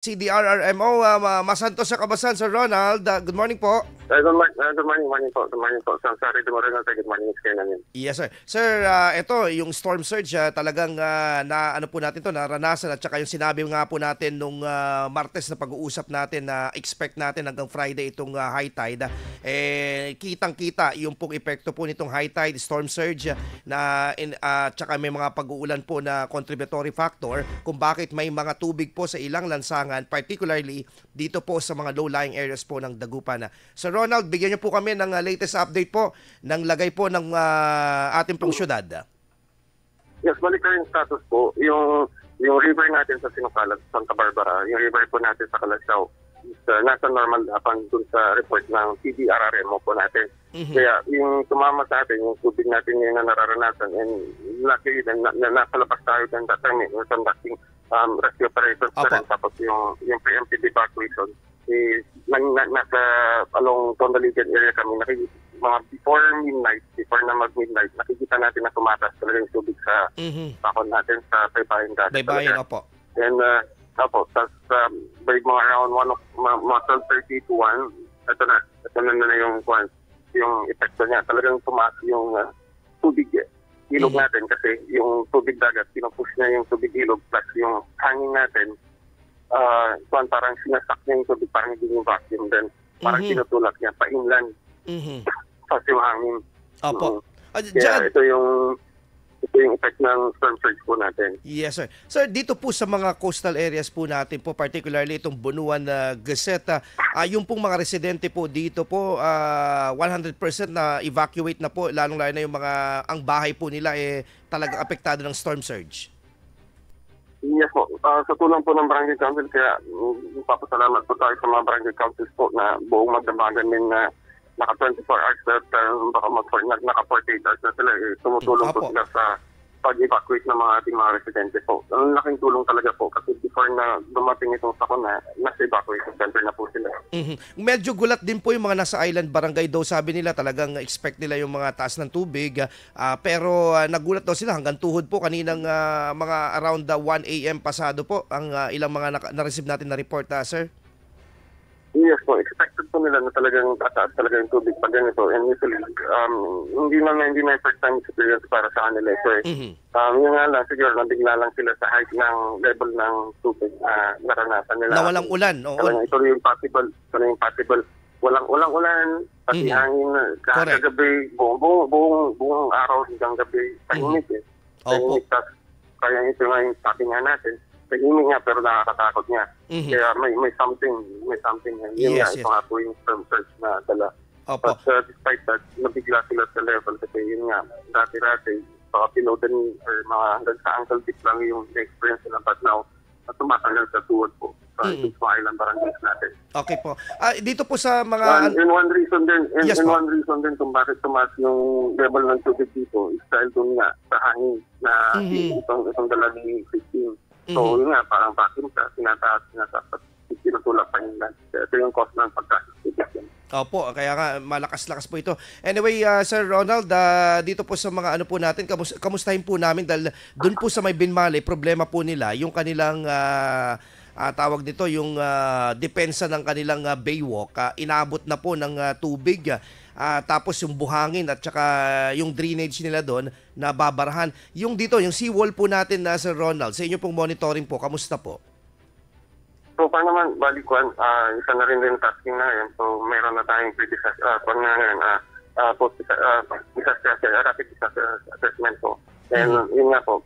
CDRRMO, Masantos sa Kabasan, Sir Ronald. Good morning po. Good morning po. Good morning po. Sorry, good morning. Good morning, Mr. Namin. Yes, sir. Sir, ito, yung storm surge, talagang na ano po natin to, naranasan at saka yung sinabi nga po natin nung Martes na pag-uusap natin na expect natin hanggang Friday itong high tide. Kitang-kita yung pong epekto po nitong high tide, storm surge na tsaka may mga pag-uulan po na contributory factor kung bakit may mga tubig po sa ilang lansangan, particularly dito po sa mga low-lying areas po ng Dagupan. Sir Ronald, bigyan niyo po kami ng latest update po ng lagay po ng ating pong syudad. Yes, balik na yung status po. Yung river natin sa Sinucalag, Santa Barbara, yung river po natin sa Calasiao, nasa normal upon dun sa report ng CDRRMO po natin. Kaya yung tumama sa atin, yung tubig natin yung nararanasan, and luckily na nasa labas tayo ng that time, yung conducting rescue operations na rin. Tapos yung preemptive evacuation, nasa along Tondaligan area kami, mga before na mag-midnight, nakikita natin na tumatas talaga yung tubig sa bakon natin sa Baybayin dati. Baybayin, opo. And by mga around 12:30 to 1, ito na yung epekto niya. Talagang tumaas yung tubig ilog natin kasi yung tubig dagat, pinupush niya yung tubig ilog plus yung hangin natin, parang sinasak niya yung tubig, parang hindi yung vacuum, then parang tinutulak niya pa inland. Tapos yung hangin. Opo. Kaya ito yung effect ng storm surge po natin. Yes, sir. Sir, dito po sa mga coastal areas po natin po, particularly itong Bunuan na Gazeta, yung pong mga residente po dito po, 100% na evacuate na po, lalong-lalo na yung ang bahay po nila talagang apektado ng storm surge. Yes po. Sa tulong po ng Barangay Council, kaya papasalamat po tayo sa mga Barangay Councils po na buong magdamagan din na naka 24 hours baka naka 48 hours na sila. Tumutulong po sila sa pag-evacuate ng mga ating mga residente po. Ang laking tulong talaga po kasi before na dumating itong sakuna, nasa evacuation center na po sila. Medyo gulat din po yung mga nasa island barangay daw. Sabi nila talagang expect nila yung mga taas ng tubig. Pero nagulat daw sila hanggang tuhod po kaninang mga around 1 a.m. pasado po ang ilang mga na-receive natin na report, sir. Yes po, expected po nila na talagang tataas talaga yung tubig pag ganito. And usually, hindi na first time experience para sa kanila. So, yun nga lang, siguro nabigla lang sila sa height ng level ng tubig na naranasan nila. Na walang ulan. Ito yung possible. Walang ulan, pati hangin, kagabi, buong araw hanggang gabi, tahimik eh. Tahimik, kaya ito nga yung topic nga natin. Tahimik nga pero nakakatakot niya. Kaya may something. Yun nga, ito nga po yung storm surge na dala. But despite that, nabigla sila sa level kasi yun nga, dati-dati, baka pinodan or mga hanggang sa ankle deep lang yung experience nila. But now, tumatanggal sa tuhod po. So, ito sa ilang barangays natin. Okay po. Dito po sa mga... And one reason din kung bakit tumaas yung level ng tubig dito is dahil doon nga sa hangin na itong dala ni Christine. So, yun nga, parang vacuum ka, sinataas, tinutulak pa yung land. Ito yung cost ng pagkakasibig. Opo, kaya nga malakas-lakas po ito. Anyway, Sir Ronald, dito po sa mga ano po natin, kamustahin po namin dahil doon po sa may Binmali, problema po nila, yung kanilang tawag dito, yung depensa ng kanilang baywalk, inabot na po ng tubig. Tapos yung buhangin at saka yung drainage nila doon na babarahan. Yung dito, yung seawall po natin na Sir Ronald, sa inyo pong monitoring po, kamusta po? So, paano naman, balikuan, isa na rin tasking na yan. So, meron na tayong rapid disaster assessment po. And yun nga po,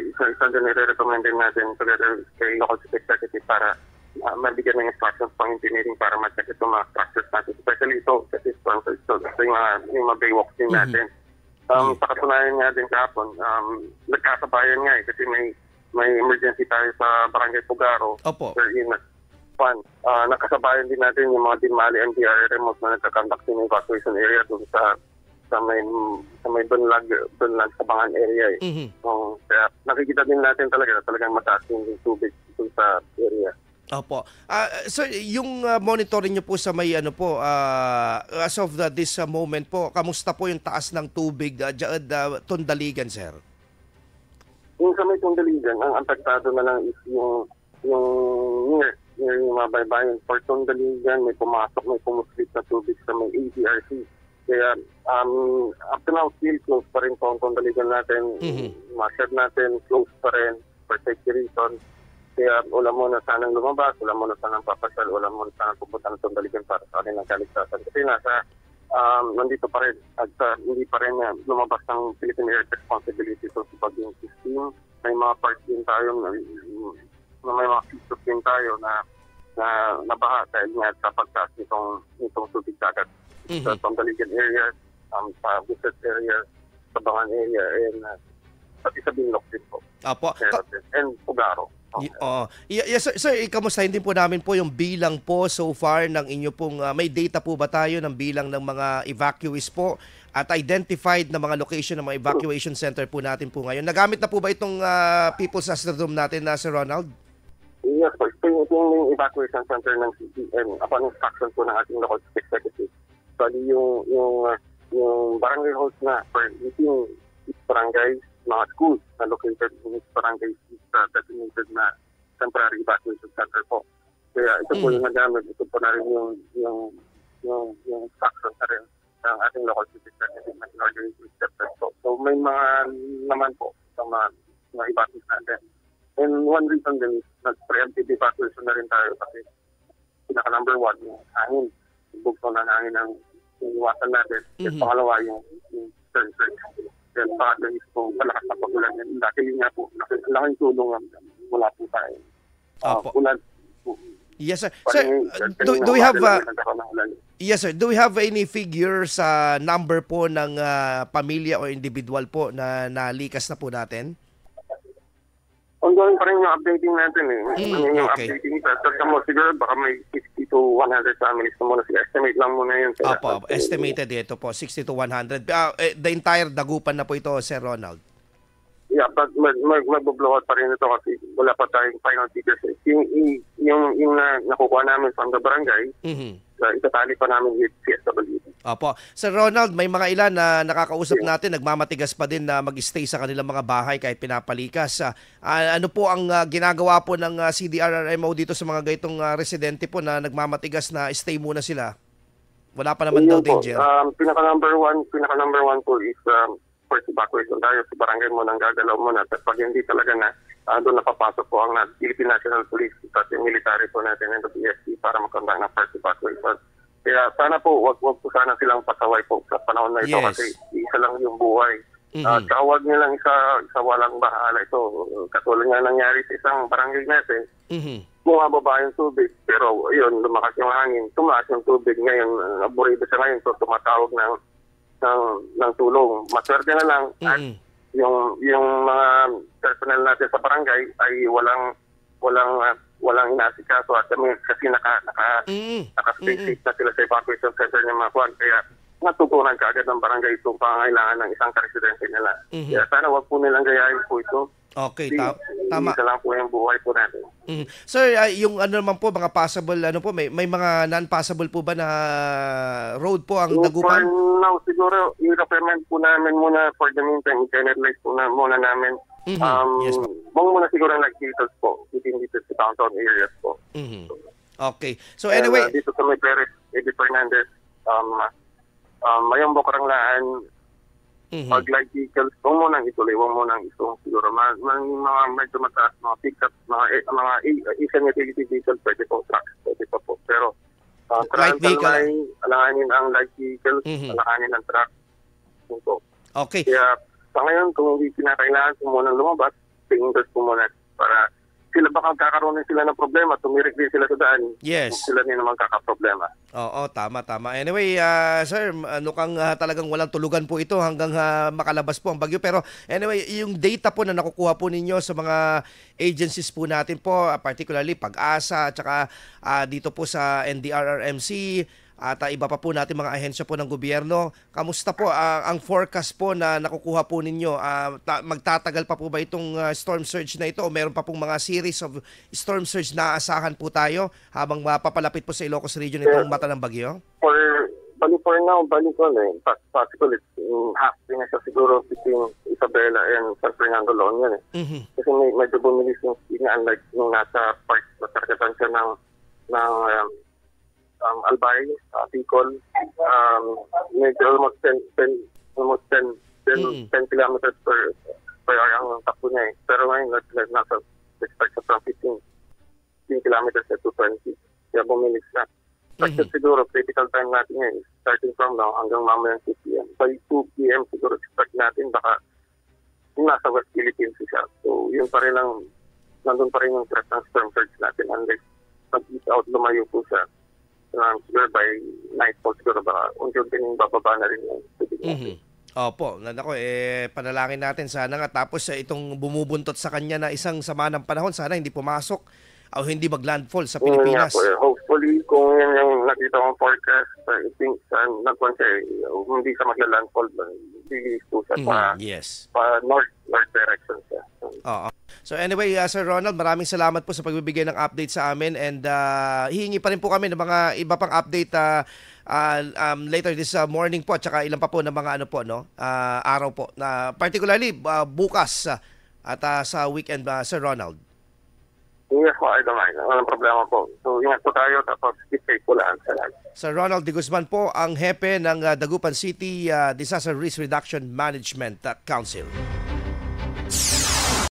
isa din nire-recommend din natin together kay local executive para mabigyan ng instructions pang engineering para ma-check itong mga structures natin. Especially ito, kasi sponsors. So, yung mga baywalks din natin. Sa katunayan nga din kahapon, nagkasabayan nga kasi may emergency tayo sa Barangay Pugaro. Opo. Nakasabayan din natin yung mga Binmali NDR remote na nagkakandak ng evacuation area doon sa may Bunlag sa Bangan area. Kaya nakikita din natin talagang mataas yung tubig doon sa area. Opo. Sir, yung monitoring niyo po sa may ano po, as of this moment po, kamusta po yung taas ng tubig Tondaligan, sir? Yung sa may Tondaligan, ang apektado na lang is yung near yung mga baybayin. For Tondaligan, may pumasok, may pumuslit na tubig sa may ADRC. Kaya up to now, still close pa rin po ang Tondaligan natin. Masyad natin, close pa rin for safety reasons. Kaya wala muna sanang lumabas, wala muna sanang papasyal, wala muna sanang pupunta ng Tondaligan para sa kanilang kaligtasan. Kasi nandito pa rin at hindi pa rin lumabas ng Philippine Air Responsibility so sa paging system. May mga parts din tayo may mga features din tayo na nabaha dahil nga sa pagtaas nitong tubig dagat sa Tondaligan area, sa Buset area, sa Bangan area, and pati sa Binloc din po. Apo. And Pugaro. Yes, sir, ikamustahin din po namin po yung bilang po so far ng inyo pong, may data po ba tayo ng bilang ng mga evacuees po at identified na mga location ng mga evacuation center po natin po ngayon? Nagamit na po ba itong People's Astrodome natin na Sir Ronald? Yes po, ito yung evacuation center ng CDN upon instruction po ng ating local executive. So, yung barangay halls na for meeting barangays, mga schools na located in each barangay is designated na temporary evacuation center po. Kaya ito po yung nagamit, ito po na rin yung instruction na rin ng ating local citizen na in-organizing sector po. So may mga naman po sa mga evacuation natin. And one reason din is nag-preemptive evacuation na rin tayo kasi pinaka number one, yung hangin. Yung bugso ng hangin ang iniwasan natin. At pangalawa, yung search. Then pangatlo is kung malakas na pagulan. Dahil nga po, laking tulong mula po tayo. Ulan po. Yes, sir. Sir, do we have yes, sir. Do we have any figure sa number po ng pamilya o individual po na nalikas na po natin? Ongoing pa rin yung updating natin eh. Yung okay. updating sa mo siguro baka may 60 to 100 families na muna. Estimate lang muna yun. Opo, estimated ito po, 60 to 100. The entire dagupan na po ito, Sir Ronald. Yeah, but mag-blow out pa rin ito kasi wala pa tayong final figures. Yung nakukuha namin from the barangay, itatali pa namin with CSWD. Opo. Sir Ronald, may mga ilan na nakakausap natin, nagmamatigas pa din na mag-stay sa kanilang mga bahay kahit pinapalikas. Ano po ang ginagawa po ng CDRRMO dito sa mga gaytong residente po na nagmamatigas na stay muna sila? Wala pa naman daw danger. Pinaka number one po is first evacuation tayo sa barangay mo nang gagalaw mo na. Tapos pag hindi talaga na doon napapasok po ang Philippine National Police at yung military po natin and the PSP para mag-conduct ng first evacuation. Kaya sana po, wag po sana silang pasaway po sa panahon na ito kasi isa lang yung buhay. Tsaka wag nilang isa walang bahala ito. Katulad nga nangyari sa isang barangay natin, bumababa yung tubig. Pero yun, lumakas yung hangin, tumaas yung tubig. Ngayon, aburido siya ngayon, so tumatawag ng tulong. Maswerte na lang at yung mga personnel natin sa barangay ay walang inaasikaso at kasi naka-space na sila sa evacuation center ng mga kwan. Kaya natutunan kaagad ng barangay itong pangangailangan ng isang ka-residente nila. Kaya sana wag po nilang gayahin po ito. Okay, tama. Isa lang po yung buhay po natin. Sir, yung ano naman po, mga possible, may mga non-possible po ba na road po ang dagupan? For now, siguro, i-recommend po namin muna for the meantime, i-generalize po muna namin. Yes, muna siguro nag-details po, within dito sa downtown areas po. Okay. So anyway, dito sa may Perez, Eddie Fernandez, Mayong Bukaranglaan, pag light vehicles, huwag mo nang ituloy, huwag mo nang isong siguro. Mga medyo mataas, mga pick-up, mga isang utility vehicles, pwede po, trucks, pwede pa po. Pero, light vehicle, alanganin ang light vehicles, alanganin ang truck. Po. Okay. Kaya, sa ngayon, kung hindi kinakailangan po muna lumabas, tingin po muna para sila baka kakaroon sila ng problema, tumirik din sila sa daan. Yes. Sila din naman kakaproblema. Oo, tama. Anyway, sir, kang talagang walang tulugan po ito hanggang makalabas po ang bagyo. Pero anyway, yung data po na nakukuha po ninyo sa mga agencies po natin po, particularly Pag-asa, at saka dito po sa NDRRMC, at iba pa po natin mga ahensya po ng gobyerno. Kamusta po ang forecast po na nakukuha po ninyo? Magtatagal pa po ba itong storm surge na ito o meron pa pong mga series of storm surge na aasahan po tayo habang mapapalapit po sa Ilocos Region itong mata ng bagyo? For now, possible it's half din na siya siguro between Isabela and San Fernando La Union eh. Kasi medyo bumilis yung speed niya unlike nung nasa park na targetan siya ng Albay, Bicol. Medyo almost 10 kilometers per hour ang takbo niya eh. Pero ngayon, nasa expect sa from 15 kilometers to 20. Kaya bumilis na. Expected siguro, critical time natin ngayon is starting from now hanggang mamayang 2 p.m. By 2 p.m. siguro expect natin baka nasa West Philippines siya. So, yun pa rin nandun pa rin yung threat ng storm surge natin unless pag-east out, lumayo po siya. Siguro by nightfall siguro baka unti-unti yung bababa na rin yung tubig natin. Opo, nako panalangin natin sana nga tapos itong bumubuntot sa kanya na isang sama ng panahon sana hindi pumasok o hindi maglandfall sa Pilipinas. Hopefully kung yan yung nakita kong forecast, I think nagkuhan siya hindi siya magla-landfall, hindi po siya pa north direction siya. Oo. So anyway, Sir Ronald, maraming salamat po sa pagbibigay ng update sa amin and hihingi pa rin po kami ng mga iba pang update later this morning po at saka ilan pa po ng mga araw po na particularly bukas at sa weekend, Sir Ronald. Yes po, I don't mind. Walang problema po. So ingat po tayo tapos keep safe po lang. Sir Ronald De Guzman po ang hepe ng Dagupan City Disaster Risk Reduction Management Council.